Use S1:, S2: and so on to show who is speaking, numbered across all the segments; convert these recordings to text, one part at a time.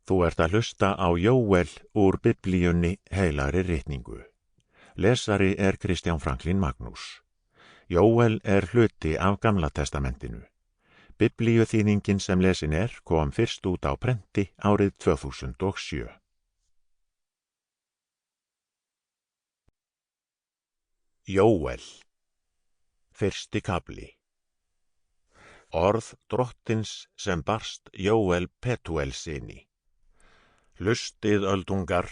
S1: Þú ert að hlusta á Jóel úr Biblíunni heilagri ritningu. Lesari er Kristján Franklín Magnús. Jóel er hluti af Gamla testamentinu. Biblíuþýðingin sem lesin kom fyrst út á prenti árið 2007. Jóel. Fyrsti kafli. Orð drottins sem barst Jóel Petúelssyni. Hlustið öldungar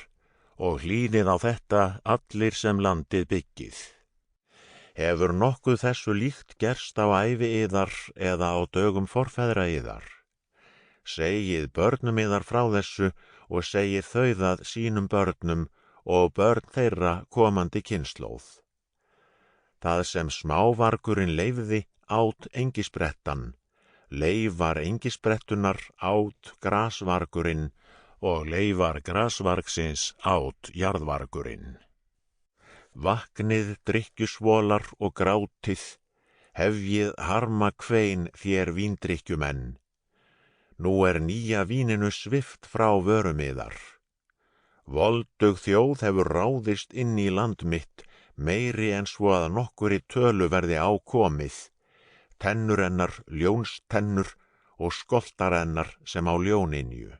S1: og hlýðið á þetta allir sem landið byggið. Hefur nokkuð þessu líkt gerst á ævi yðar eða á dögum forfeðra yðar? Segið börnum yðar frá þessu og segið þau það sínum börnum og börn þeirra komandi kynslóð. Það sem smávargurinn leifði át engisbrettan, leifar engisbrettunar át grasvargurinn og leifar grasvargsins át jarðvargurinn. Vaknið drykkjusvolar og grátið, hefjið harma kvein þér víndrykkjumenn. Nú nýja víninu svift frá vörum yðar. Voldug þjóð hefur ráðist inn í land mitt, meiri en svo að nokkurri tölu verði ákomið, tennur hennar ljónstennur og skoltar hennar sem á ljóninju.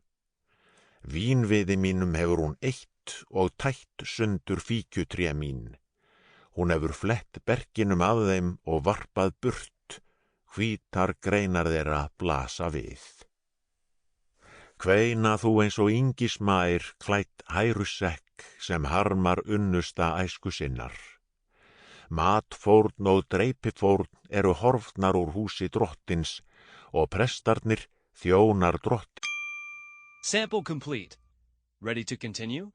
S1: Vínviði mínum hefur hún eitt og tætt sundur fíkjutré mín. Hún hefur flett berkinum að þeim og varpað burt, hvítar greinar þeirra blasa við. Kveina þú eins og yngismær klætt hærusekk sem harmar unnusta æsku sinnar. Matfórn og dreipifórn eru horfnar úr húsi drottins og prestarnir þjónar drott.
S2: Sample complete. Ready to continue?